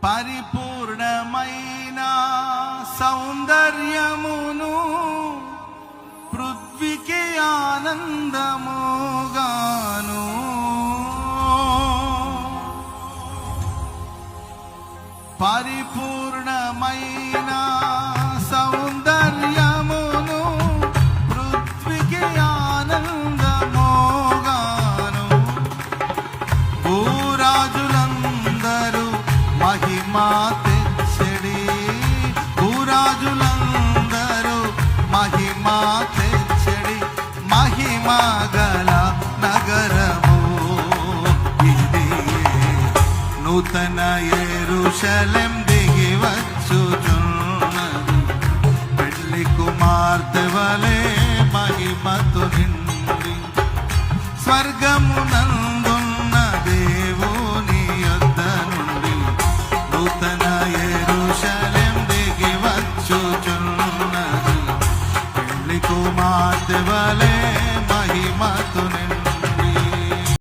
పరిపూర్ణమైన సౌందర్యమును పృథ్వీకి ఆనందముగాను పరిపూర్ణమైన సౌందర్యమును పృథ్వీకి ఆనందముగాను భూరాజులందరూ మహిమా తెచ్చడి భూరాజులందరూ మహిమా తెచ్చడి మహిమా గల నగరము ఇది నూతన యెరూషలేం దిగి వచ్చుచున్నది పెళ్లి కుమార్తె వలె మహిమతో నిండి స్వర్గమునందున్న దేవుని యొద్ద నుండి నూతన యెరూషలేం దిగి వచ్చుచున్నది పెళ్లి కుమార్తె వలె మహిమతో నిండి